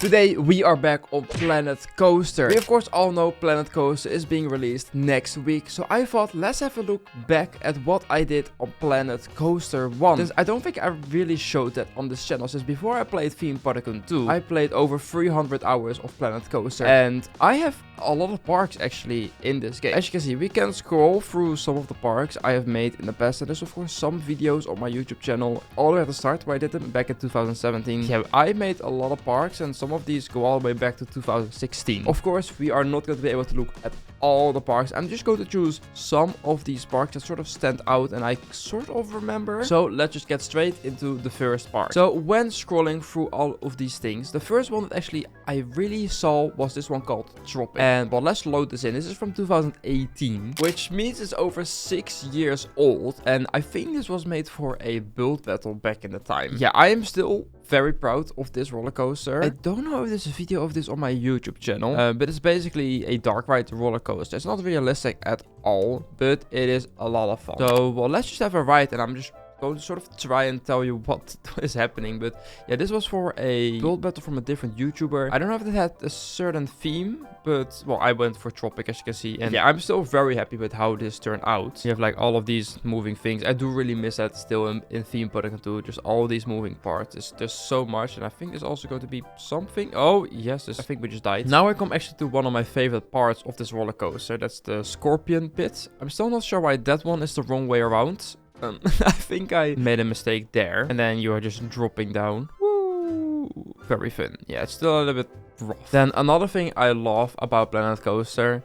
Today we are back on Planet Coaster. We of course all know Planet Coaster is being released next week, so I thought let's have a look back at what I did on Planet Coaster 1. Since I don't think I really showed that on this channel, since before I played Theme Park 2, I played over 300 hours of Planet Coaster. And I have a lot of parks actually in this game. As you can see, we can scroll through some of the parks I have made in the past. And there's of course some videos on my YouTube channel all the way at the start where I did them back in 2017. Yeah, I made a lot of parks and some of these go all the way back to 2016. Of course, we are not going to be able to look at all the parks. I'm just going to choose some of these parks that sort of stand out and I sort of remember. So let's just get straight into the first park. So when scrolling through all of these things, the first one that actually I really saw was this one called Tropic. And well, let's load this in. This is from 2018, which means it's over 6 years old. And I think this was made for a build battle back in the time. Yeah, I am still very proud of this roller coaster. I don't know if there's a video of this on my YouTube channel, but it's basically a dark ride roller coaster. It's not realistic at all, but it is a lot of fun. So, well, let's just have a ride and I'm just going to sort of try and tell you what is happening. But yeah, this was for a build battle from a different YouTuber. I don't know if it had a certain theme, but well, I went for Tropic, as you can see. And yeah, I'm still very happy with how this turned out. You have like all of these moving things. I do really miss that still in Theme Park 2. Just all these moving parts. There's so much. And I think there's also going to be something. Oh, yes. I think we just died. Now I come actually to one of my favorite parts of this roller coaster. That's the Scorpion Pit. I'm still not sure why that one is the wrong way around. I think I made a mistake there. And then you are just dropping down. Woo! Very fun. Yeah, it's still a little bit rough. Then another thing I love about Planet Coaster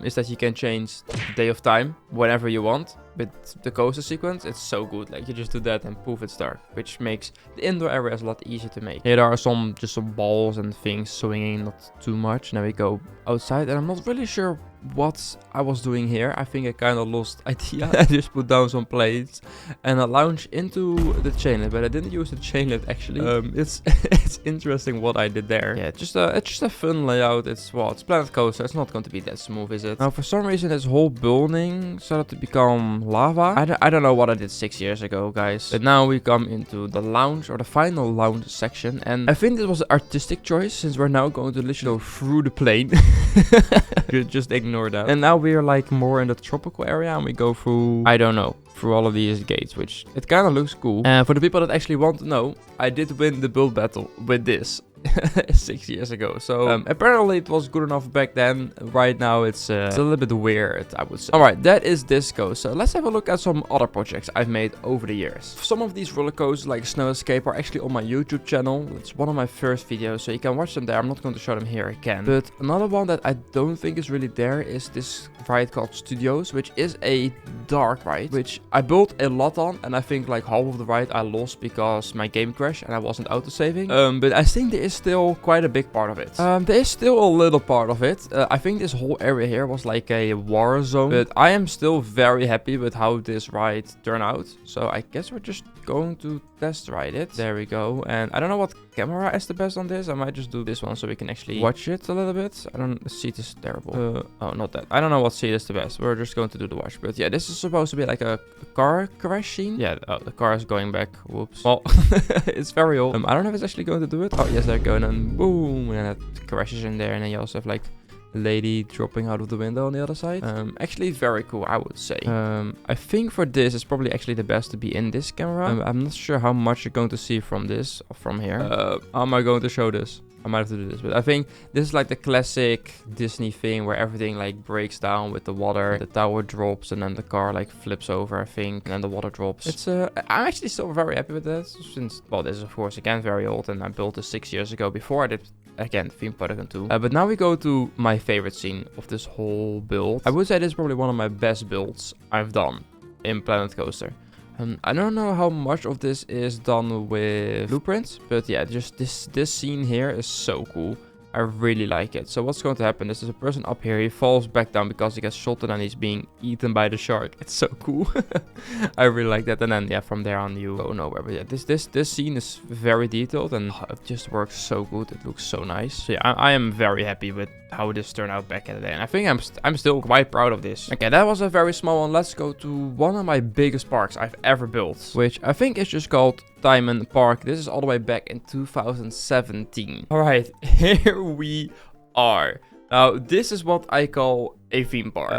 is that you can change the day of time whenever you want. With the coaster sequence, it's so good. Like you just do that and poof, it's dark, which makes the indoor areas a lot easier to make. Here there are just some balls and things swinging, not too much. Now we go outside and I'm not really sure what I was doing here. I think I kind of lost idea. I just put down some plates and I launched into the chain lift, but I didn't use the chain lift actually. It's interesting what I did there. Yeah, it's just a fun layout. It's Planet Coaster. It's not going to be that smooth, is it? Now for some reason this whole building started to become lava. I don't know what I did 6 years ago, guys. But now we come into the lounge or the final lounge section, and I think this was an artistic choice since we're now going to literally go through the plane. Just ignore that. And now we're like more in the tropical area and we go through, I don't know, through all of these gates, which it kind of looks cool. And for the people that actually want to know, I did win the build battle with this 6 years ago. So apparently it was good enough back then. Right now it's a little bit weird, I would say. Alright, that is this coaster. Let's have a look at some other projects I've made over the years. Some of these roller coasters like Snow Escape are actually on my YouTube channel. It's one of my first videos, so you can watch them there. I'm not going to show them here again. But another one that I don't think is really there is this ride called Studios, which is a dark ride, which I built a lot on, and I think like half of the ride I lost because my game crashed and I wasn't auto-saving. But I think there is still quite a big part of it. There is still a little part of it. I think this whole area here was like a war zone, but I am still very happy with how this ride turned out. So I guess we're just going to test ride it. There we go. And I don't know what camera is the best on this. I might just do this one so we can actually watch it a little bit. I don't, the seat is terrible. Oh, not that. I don't know what seat is the best. We're just going to do the watch. But yeah, this is supposed to be like a car crash scene. Yeah, oh, the car is going back. Whoops. Well, it's very old. I don't know if it's actually going to do it. Oh, yes, they're going and boom. And that crashes in there. And then you also have like lady dropping out of the window on the other side. Actually very cool, I would say. I think for this it's probably actually the best to be in this camera. I'm not sure how much you're going to see from this or from here. How am I going to show this? I might have to do this, but I think this is like the classic Disney thing where everything like breaks down with the water. The tower drops and then the car like flips over, I think, and then the water drops. It's I'm actually still very happy with that since, well, this is of course again very old and I built this 6 years ago before I did again Theme Park 2. But now we go to my favorite scene of this whole build. I would say this is probably one of my best builds I've done in Planet Coaster. I don't know how much of this is done with blueprints, but yeah, just this scene here is so cool. I really like it. So what's going to happen is there's a person up here. He falls back down because he gets shot and then he's being eaten by the shark. It's so cool. I really like that. And then yeah, from there on you go nowhere. But yeah, this scene is very detailed and it just works so good. It looks so nice. So yeah, I am very happy with how this turned out back in the day. And I think I'm still quite proud of this. Okay, that was a very small one. Let's go to one of my biggest parks I've ever built, which I think is just called Diamond Park. This is all the way back in 2017. Alright, here we are. Now, this is what I call a theme park.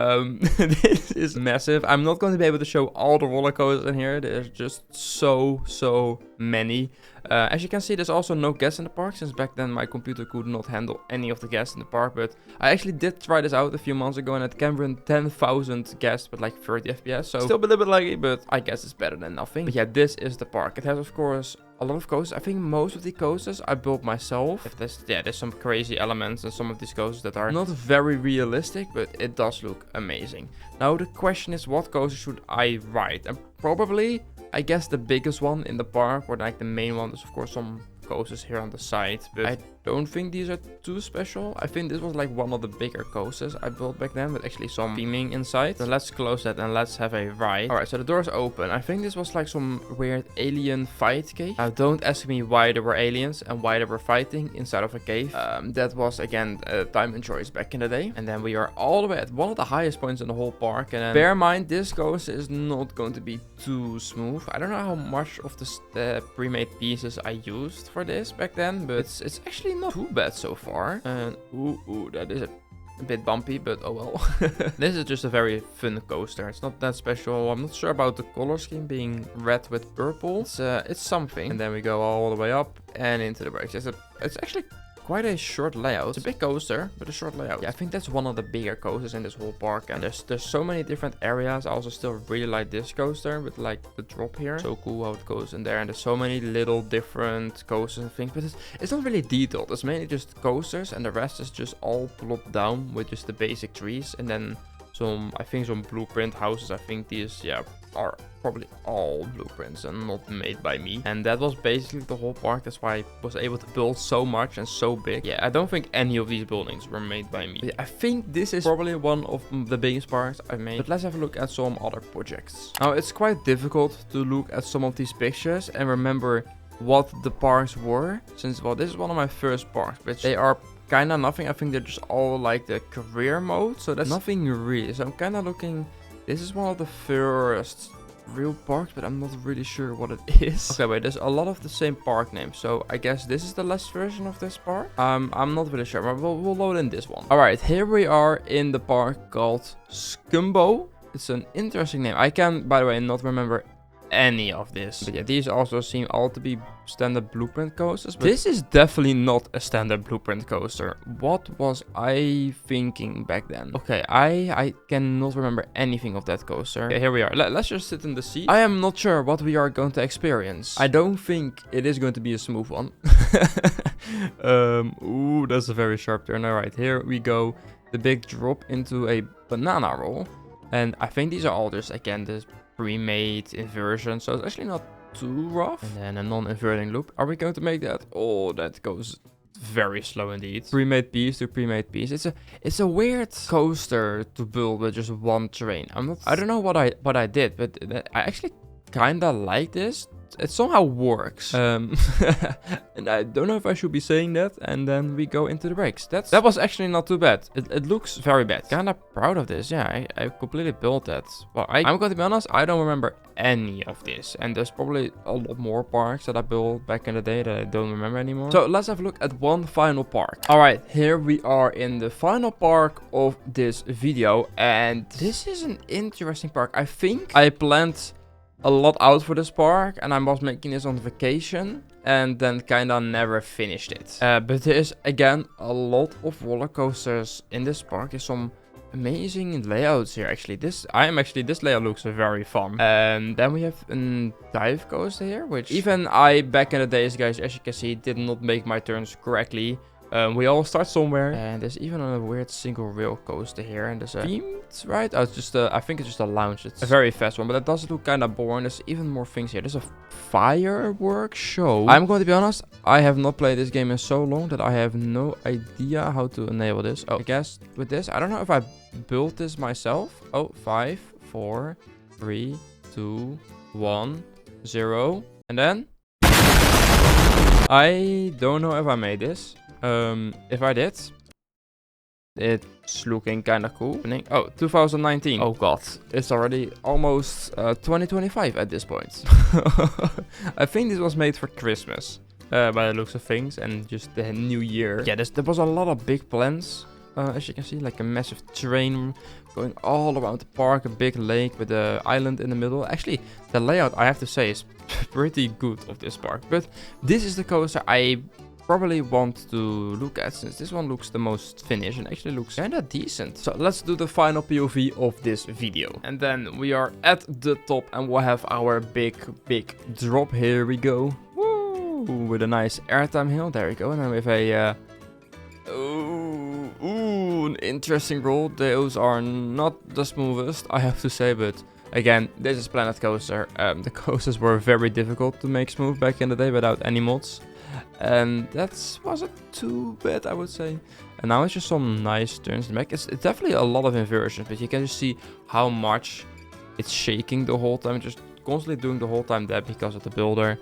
This is massive. I'm not going to be able to show all the roller coasters in here. There's just so many. As you can see, there's also no guests in the park, since back then my computer could not handle any of the guests in the park. But I actually did try this out a few months ago, and it can run 10,000 guests with like 30 FPS. So still a little bit laggy, but I guess it's better than nothing. But yeah, this is the park. It has, of course, a lot of coasters. I think most of the coasters I built myself. If there's some crazy elements in some of these coasters that are not very realistic, but it does look amazing. Now the question is, what coaster should I ride? And probably, I guess the biggest one in the park, or like the main one, is of course some coasters here on the side, but I don't think these are too special. I think this was like one of the bigger coasters I built back then, with actually some theming inside. So let's close that and let's have a ride. Alright, so the door is open. I think this was like some weird alien fight cave. Now don't ask me why there were aliens and why they were fighting inside of a cave. That was again a Diamond choice back in the day. And then we are all the way at one of the highest points in the whole park. And then bear in mind, this coaster is not going to be too smooth. I don't know how much of the pre-made pieces I used for this back then, but it's actually not too bad so far. And ooh, that is a bit bumpy, but oh well. This is just a very fun coaster. It's not that special. I'm not sure about the color scheme being red with purple. It's something. And then we go all the way up and into the brakes. It's actually quite a short layout. It's a big coaster, but a short layout. Yeah, I think that's one of the bigger coasters in this whole park. And there's so many different areas. I also still really like this coaster with like the drop here. So cool how it goes in there. And there's so many little different coasters and things, but it's not really detailed. It's mainly just coasters, and the rest is just all plopped down with just the basic trees. And then I think some blueprint houses. I think these, yeah, are probably all blueprints and not made by me. And that was basically the whole park. That's why I was able to build so much and so big. Yeah, I don't think any of these buildings were made by me. But yeah, I think this is probably one of the biggest parks I've made. But let's have a look at some other projects. Now, it's quite difficult to look at some of these pictures and remember what the parks were, since, well, this is one of my first parks, but they are kind of nothing. I think they're just all like the career mode, so that's nothing really. So I'm kind of looking, this is one of the first real parks, but I'm not really sure what it is. Okay, wait, there's a lot of the same park names, so I guess this is the last version of this park. I'm not really sure, but we'll load in this one. All right, here we are in the park called Scumbo. It's an interesting name. I can, by the way, not remember any of this, but yeah, these also seem all to be standard blueprint coasters, but this is definitely not a standard blueprint coaster. What was I thinking back then? Okay, I cannot remember anything of that coaster. Okay, here we are. Let's just sit in the seat. I am not sure what we are going to experience. I don't think it is going to be a smooth one. Ooh, that's a very sharp turn. All right, here we go. The big drop into a banana roll, and I think these are all just, again, this pre-made inversion, so it's actually not too rough. And then a non-inverting loop. Are we going to make that? Oh, that goes very slow indeed. Pre-made piece to pre-made piece. It's a weird coaster to build with just one train. I don't know what I did, but I actually kind of like this. It somehow works. And I don't know if I should be saying that. And then we go into the brakes. That was actually not too bad. It looks very bad. Kind of proud of this. Yeah, I completely built that. Well, I'm going to be honest, I don't remember any of this. And there's probably a lot more parks that I built back in the day that I don't remember anymore. So let's have a look at one final park. All right, here we are in the final park of this video. And this is an interesting park. I think I planned a lot out for this park, and I was making this on vacation and then kind of never finished it. But there is, again, a lot of roller coasters in this park. There's some amazing layouts here, actually. This layout looks very fun. And then we have a dive coaster here, which even I, back in the days, guys, as you can see, did not make my turns correctly. We all start somewhere, and there's even a weird single rail coaster here, and there's a themed, right? Oh, it's just I think it's just a lounge. It's a very fast one, but it does look kind of boring. There's even more things here. There's a fireworks show. I'm going to be honest, I have not played this game in so long that I have no idea how to enable this. Oh, I guess with this, I don't know if I built this myself. Oh, 5, 4, 3, 2, 1, 0, and then I don't know if I made this. If I did, It's looking kind of cool. Oh, 2019. Oh god, it's already almost 2025 at this point. I think this was made for Christmas, by the looks of things, and just the new year. Yeah, there was a lot of big plans, as you can see, like a massive train going all around the park, a big lake with an island in the middle. Actually, the layout, I have to say, is pretty good of this park. But this is the coaster I probably want to look at, since this one looks the most finished and actually looks kinda decent. So let's do the final POV of this video. And then we are at the top and we'll have our big drop. Here we go. Woo! With a nice airtime hill. There we go. And then with a an interesting roll. Those are not the smoothest, I have to say, but again, this is Planet Coaster. The coasters were very difficult to make smooth back in the day without any mods. And that wasn't too bad, I would say. And now it's just some nice turns in the back. It's definitely a lot of inversions, but you can just see how much it's shaking the whole time. Just constantly doing the whole time that because of the builder.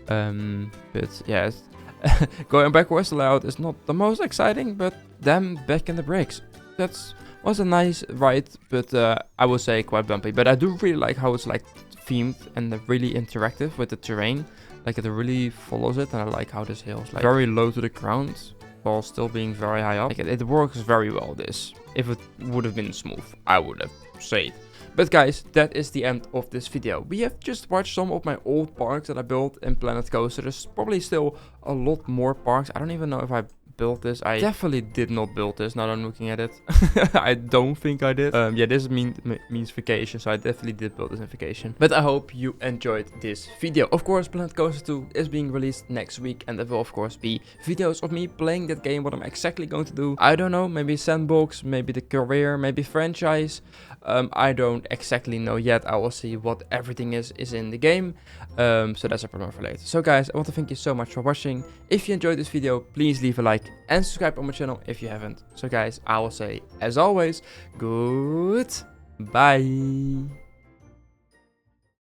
But yeah, going backwards, the layout is not the most exciting, but then back in the brakes. That was a nice ride, but I would say quite bumpy. But I do really like how it's like themed and really interactive with the terrain. Like it really follows it, and I like how this hill is like very low to the ground while still being very high up. Like it works very well, this. If it would have been smooth, I would have said. But guys, that is the end of this video. We have just watched some of my old parks that I built in Planet Coaster. There's probably still a lot more parks. I don't even know if I built this. I definitely did not build this, now that I'm looking at it. I don't think I did. Yeah, this means vacation, so I definitely did build this in vacation. But I hope you enjoyed this video. Of course, Planet Coaster 2 is being released next week, and there will of course be videos of me playing that game, what I'm exactly going to do. I don't know, maybe sandbox, maybe the career, maybe franchise. I don't exactly know yet. I will see what everything is in the game. So that's a problem for later. So guys, I want to thank you so much for watching. If you enjoyed this video, please leave a like and subscribe on my channel if you haven't. So guys, I will say, as always, goodbye.